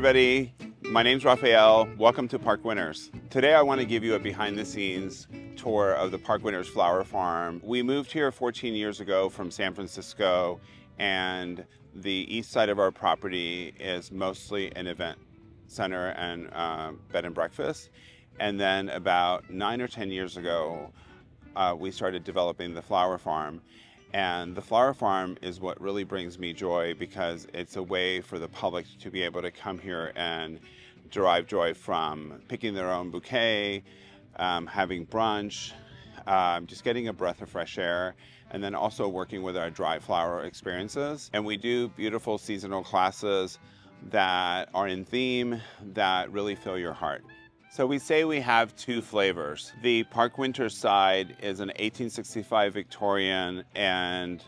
everybody. My name's Rafael. Welcome to Park Winners. Today I want to give you a behind-the-scenes tour of the Park Winners Flower Farm. We moved here 14 years ago from San Francisco, and the east side of our property is mostly an event center and bed and breakfast. And then about 9 or 10 years ago, we started developing the flower farm. And the flower farm is what really brings me joy, because it's a way for the public to be able to come here and derive joy from picking their own bouquet, having brunch, just getting a breath of fresh air, and then also working with our dry flower experiences. And we do beautiful seasonal classes that are in theme that really fill your heart. So we say we have two flavors. The Park Winter side is an 1865 Victorian, and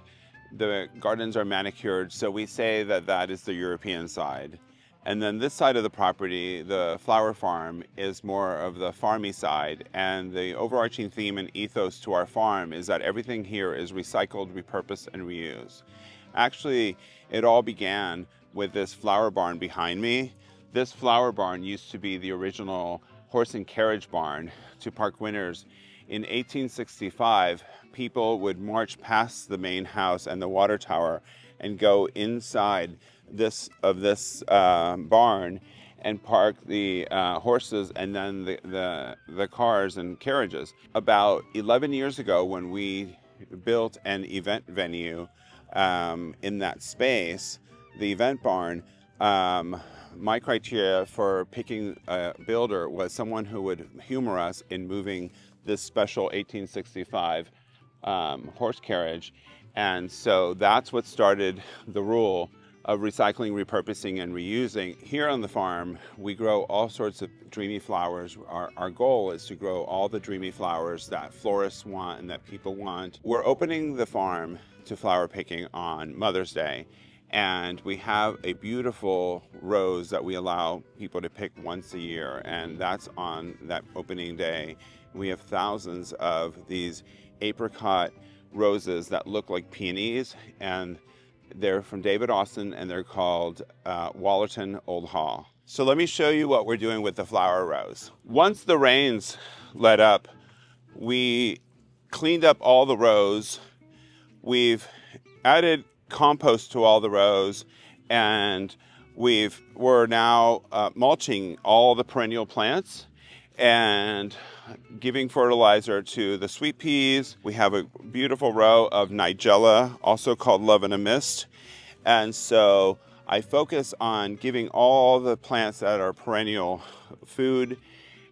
the gardens are manicured, so we say that that is the European side. And then this side of the property, the flower farm, is more of the farmy side, and the overarching theme and ethos to our farm is that everything here is recycled, repurposed, and reused. Actually, it all began with this flower barn behind me. This flower barn used to be the original horse and carriage barn to Park Winners. In 1865, people would march past the main house and the water tower and go inside this barn and park the horses and then the cars and carriages. About 11 years ago, when we built an event venue in that space, the event barn, my criteria for picking a builder was someone who would humor us in moving this special 1865 horse carriage. And so that's what started the rule of recycling, repurposing, and reusing. Here on the farm, we grow all sorts of dreamy flowers. Our goal is to grow all the dreamy flowers that florists want and that people want. We're opening the farm to flower picking on Mother's Day. And we have a beautiful rose that we allow people to pick once a year, and that's on that opening day. We have thousands of these apricot roses that look like peonies, and they're from David Austin, and they're called Wallerton Old Hall. So let me show you what we're doing with the flower rose. Once the rains let up, we cleaned up all the rows. We've added compost to all the rows, and we're now mulching all the perennial plants and giving fertilizer to the sweet peas. We have a beautiful row of nigella, also called Love in a Mist. And so I focus on giving all the plants that are perennial food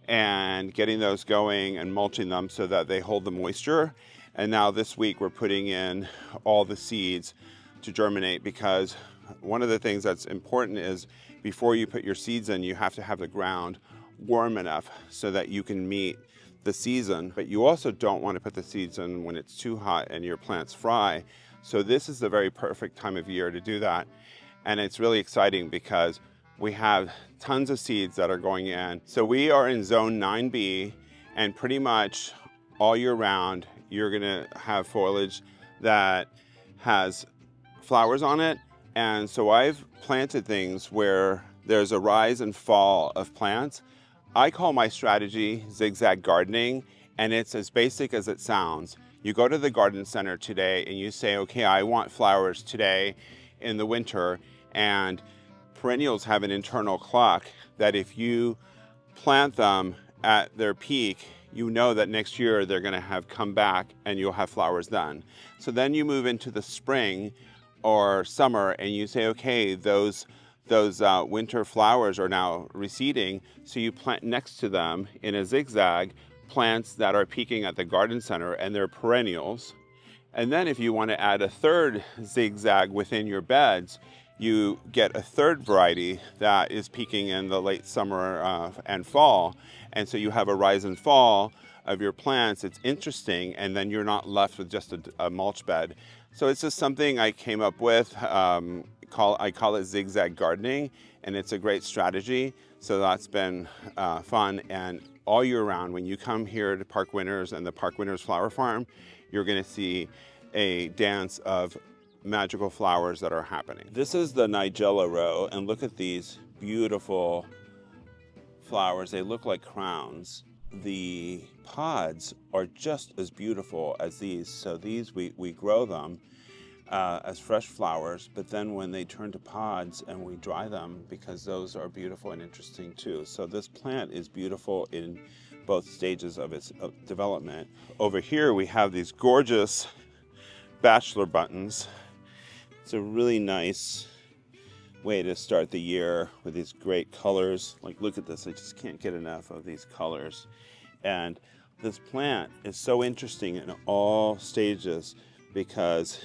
and getting those going and mulching them so that they hold the moisture. And now this week we're putting in all the seeds to germinate, because one of the things that's important is before you put your seeds in, you have to have the ground warm enough so that you can meet the season. But you also don't want to put the seeds in when it's too hot and your plants fry. So this is the very perfect time of year to do that. And it's really exciting because we have tons of seeds that are going in. So we are in zone 9B, and pretty much all year round, you're gonna have foliage that has flowers on it. And so I've planted things where there's a rise and fall of plants. I call my strategy zigzag gardening, and it's as basic as it sounds. You go to the garden center today and you say, okay, I want flowers today in the winter, and perennials have an internal clock that if you plant them at their peak, you know that next year they're gonna have come back and you'll have flowers then. So then you move into the spring or summer and you say, okay, those winter flowers are now receding, so you plant next to them in a zigzag plants that are peaking at the garden center, and they're perennials. And then if you want to add a third zigzag within your beds, you get a third variety that is peaking in the late summer and fall. And so you have a rise and fall of your plants. It's interesting, and then you're not left with just a mulch bed. So it's just something I came up with. I call it zigzag gardening, and it's a great strategy. So that's been fun. And all year round, when you come here to Park Winners and the Park Winners Flower Farm, you're going to see a dance of magical flowers that are happening. This is the nigella row, and look at these beautiful flowers. They look like crowns. The pods are just as beautiful as these. So these, we grow them as fresh flowers, but then when they turn to pods and we dry them, because those are beautiful and interesting too. So this plant is beautiful in both stages of its development. Over here we have these gorgeous bachelor buttons. It's a really nice way to start the year with these great colors. Like, look at this, I just can't get enough of these colors. And this plant is so interesting in all stages because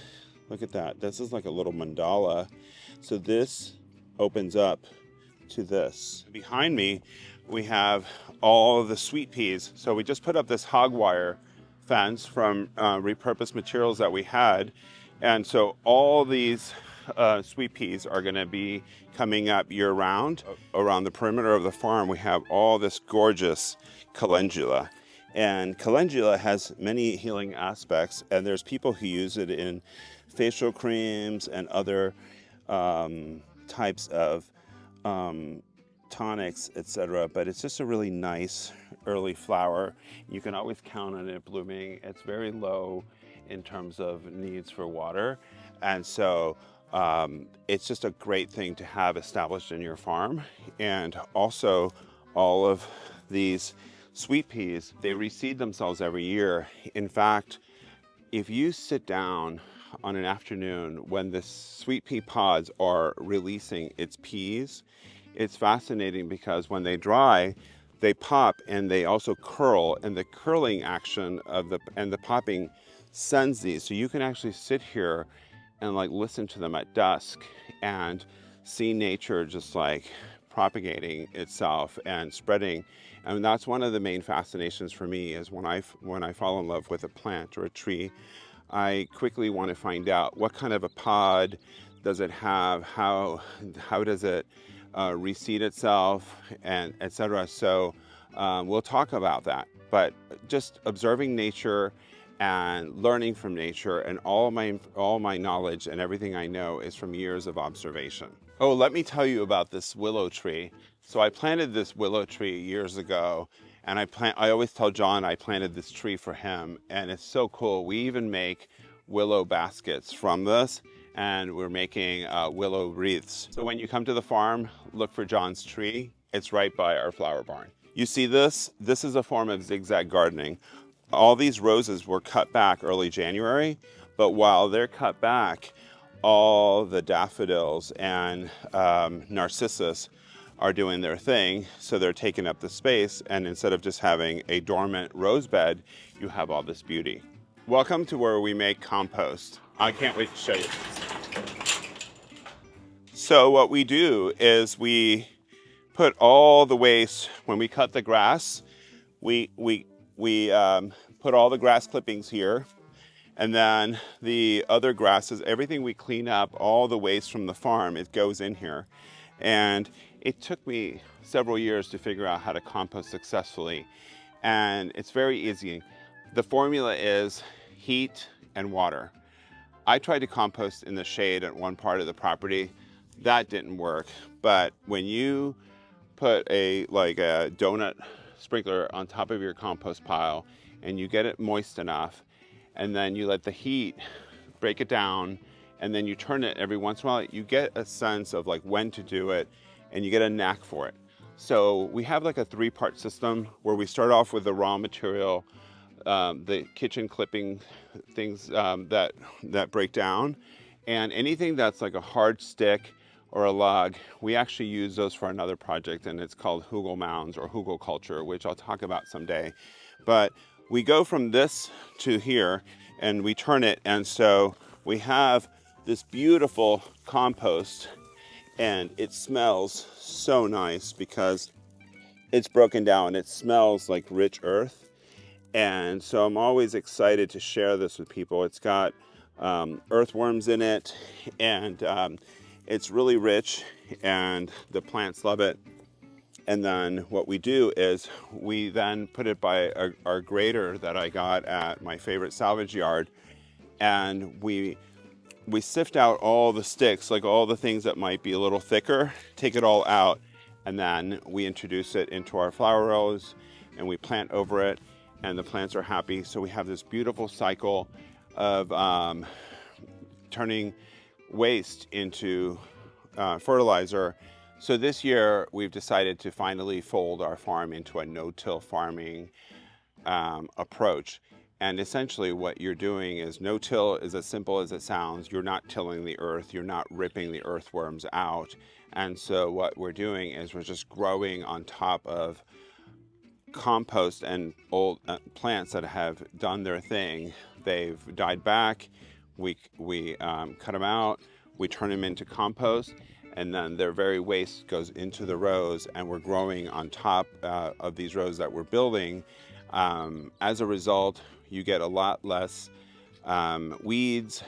look at that, this is like a little mandala. So this opens up to this. Behind me, we have all of the sweet peas. So we just put up this hog wire fence from repurposed materials that we had. And so all these sweet peas are gonna be coming up year round. Around the perimeter of the farm, we have all this gorgeous calendula. And calendula has many healing aspects, and there's people who use it in facial creams and other types of tonics, etc. But it's just a really nice early flower. You can always count on it blooming. It's very low in terms of needs for water. And so it's just a great thing to have established in your farm. And also all of these sweet peas, they reseed themselves every year. In fact, if you sit down on an afternoon when the sweet pea pods are releasing its peas, it's fascinating because when they dry, they pop and they also curl, and the curling action of the popping sends these. So you can actually sit here and like listen to them at dusk and see nature just like propagating itself and spreading. And that's one of the main fascinations for me is when I fall in love with a plant or a tree, I quickly want to find out what kind of a pod does it have, how does it reseed itself, and etc. So we'll talk about that. But just observing nature and learning from nature, and all my knowledge and everything I know is from years of observation. Oh, let me tell you about this willow tree. So I planted this willow tree years ago, and I always tell John I planted this tree for him, and it's so cool. We even make willow baskets from this, and we're making willow wreaths. So when you come to the farm, look for John's tree. It's right by our flower barn. You see this? This is a form of zigzag gardening. All these roses were cut back early January, but while they're cut back, all the daffodils and narcissus are doing their thing, so they're taking up the space, and instead of just having a dormant rose bed, you have all this beauty. Welcome to where we make compost. I can't wait to show you. So what we do is we put all the waste, when we cut the grass, we put all the grass clippings here, and then the other grasses, everything we clean up, all the waste from the farm, it goes in here. And it took me several years to figure out how to compost successfully, and it's very easy. The formula is heat and water. I tried to compost in the shade at one part of the property. That didn't work, but when you put a donut sprinkler on top of your compost pile and you get it moist enough, and then you let the heat break it down, and then you turn it every once in a while, you get a sense of like when to do it, and you get a knack for it. So we have like a 3-part system where we start off with the raw material, the kitchen clipping things that break down, and anything that's like a hard stick or a log, we actually use those for another project, and it's called hugel mounds or hugel culture, which I'll talk about someday. But we go from this to here and we turn it, and so we have this beautiful compost, and it smells so nice because it's broken down. It smells like rich earth, and so I'm always excited to share this with people. It's got earthworms in it, and it's really rich, and the plants love it. And then what we do is we then put it by our grater that I got at my favorite salvage yard, and we we sift out all the sticks, like all the things that might be a little thicker, take it all out, and then we introduce it into our flower rows and we plant over it, and the plants are happy. So we have this beautiful cycle of turning waste into fertilizer. So this year we've decided to finally fold our farm into a no-till farming approach. And essentially what you're doing is no-till is as simple as it sounds. You're not tilling the earth, you're not ripping the earthworms out. And so what we're doing is we're just growing on top of compost and old plants that have done their thing. They've died back, we cut them out, we turn them into compost, and then their very waste goes into the rows, and we're growing on top of these rows that we're building. As a result, you get a lot less weeds,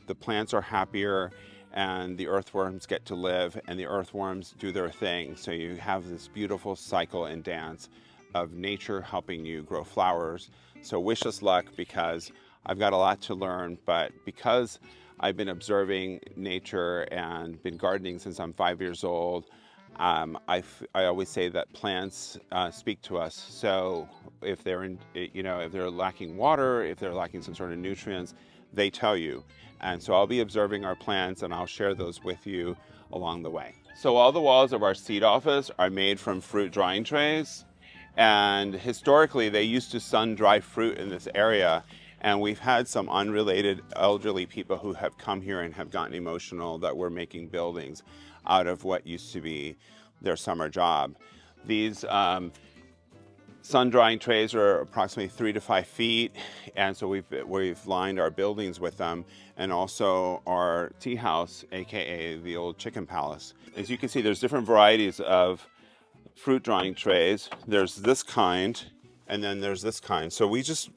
the plants are happier, and the earthworms get to live, and the earthworms do their thing. So you have this beautiful cycle and dance of nature helping you grow flowers. So wish us luck, because I've got a lot to learn, but because I've been observing nature and been gardening since I'm 5 years old, I always say that plants speak to us. So if they're if they're lacking water, if they're lacking some sort of nutrients, they tell you. And so I'll be observing our plants, and I'll share those with you along the way. So all the walls of our seed office are made from fruit drying trays. And historically, they used to sun dry fruit in this area. And we've had some unrelated elderly people who have come here and have gotten emotional that we're making buildings out of what used to be their summer job. These sun drying trays are approximately 3 to 5 feet, and so we've lined our buildings with them, and also our tea house, aka the old chicken palace. As you can see, there's different varieties of fruit drying trays. There's this kind, and then there's this kind. So we just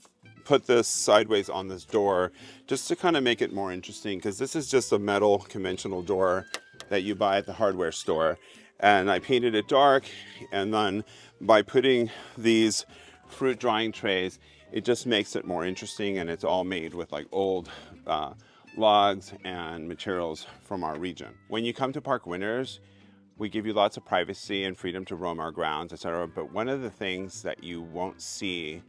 put this sideways on this door just to kind of make it more interesting, because this is just a metal conventional door that you buy at the hardware store. And I painted it dark, and then by putting these fruit drying trays, it just makes it more interesting, and it's all made with like old logs and materials from our region. When you come to Park Winters, we give you lots of privacy and freedom to roam our grounds, etc. But one of the things that you won't see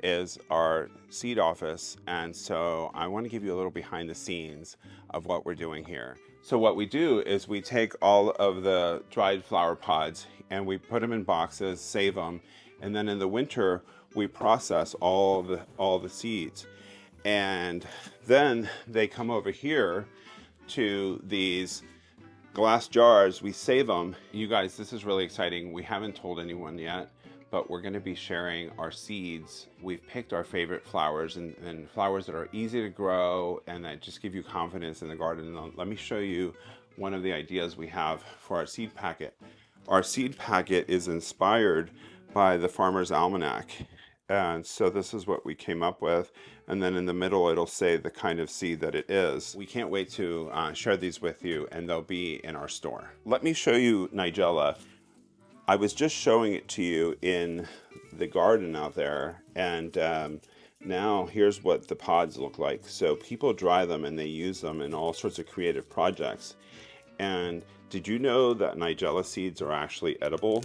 is our seed office, and so I want to give you a little behind the scenes of what we're doing here. So what we do is we take all of the dried flower pods and we put them in boxes, save them, and then in the winter we process all the seeds, and then they come over here to these glass jars. We save them. You guys, this is really exciting. We haven't told anyone yet, but we're going to be sharing our seeds. We've picked our favorite flowers and flowers that are easy to grow and that just give you confidence in the garden. And let me show you one of the ideas we have for our seed packet. Our seed packet is inspired by the Farmer's Almanac. And so this is what we came up with. And then in the middle, it'll say the kind of seed that it is. We can't wait to share these with you, and they'll be in our store. Let me show you Nigella. I was just showing it to you in the garden out there, and now here's what the pods look like. So people dry them and they use them in all sorts of creative projects. And did you know that Nigella seeds are actually edible?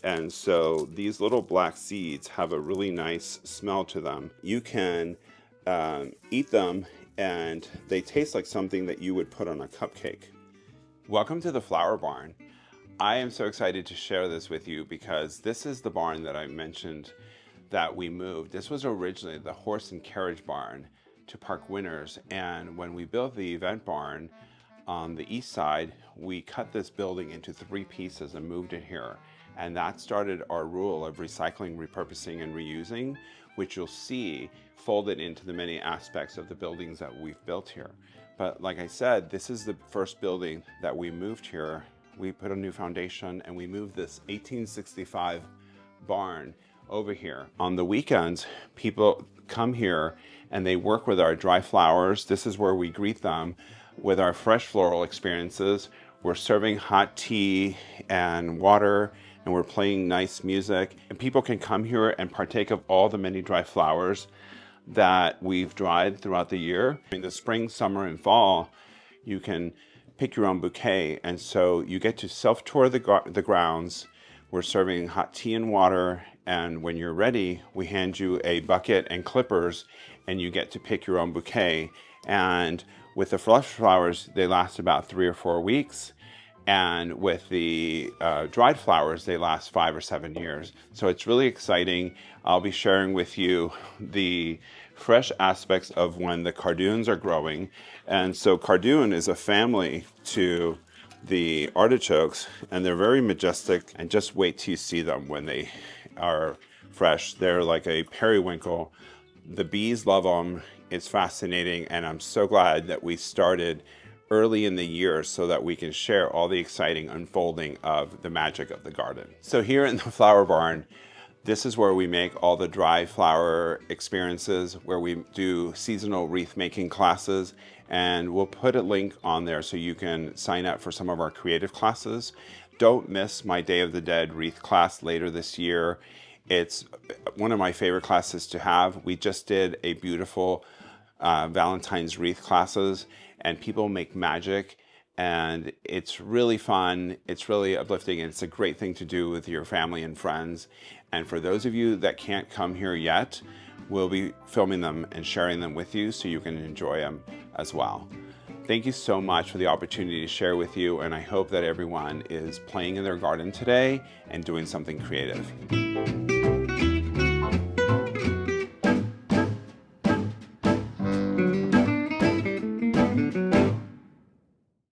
And so these little black seeds have a really nice smell to them. You can eat them, and they taste like something that you would put on a cupcake. Welcome to the Flower Barn. I am so excited to share this with you because this is the barn that I mentioned that we moved. This was originally the horse and carriage barn to Park Winters, and when we built the event barn on the east side, we cut this building into 3 pieces and moved it here. And that started our rule of recycling, repurposing, and reusing, which you'll see folded into the many aspects of the buildings that we've built here. But like I said, this is the first building that we moved here. We put a new foundation and we moved this 1865 barn over here. On the weekends, people come here and they work with our dry flowers. This is where we greet them with our fresh floral experiences. We're serving hot tea and water, and we're playing nice music. And people can come here and partake of all the many dry flowers that we've dried throughout the year. In the spring, summer, and fall, you can pick your own bouquet, and so you get to self-tour the grounds. We're serving hot tea and water, and when you're ready, we hand you a bucket and clippers, and you get to pick your own bouquet. And with the flush flowers, they last about 3 or 4 weeks. And with the dried flowers, they last 5 or 7 years. So it's really exciting. I'll be sharing with you the fresh aspects of when the cardoons are growing. And so cardoon is a family to the artichokes, and they're very majestic. And just wait till you see them when they are fresh. They're like a periwinkle. The bees love them. It's fascinating, and I'm so glad that we started early in the year so that we can share all the exciting unfolding of the magic of the garden. So here in the flower barn, this is where we make all the dry flower experiences, where we do seasonal wreath making classes, and we'll put a link on there so you can sign up for some of our creative classes. Don't miss my Day of the Dead wreath class later this year. It's one of my favorite classes to have. We just did a beautiful Valentine's wreath classes, and people make magic, and it's really fun. It's really uplifting, and it's a great thing to do with your family and friends. And for those of you that can't come here yet, we'll be filming them and sharing them with you so you can enjoy them as well. Thank you so much for the opportunity to share with you, and I hope that everyone is playing in their garden today and doing something creative.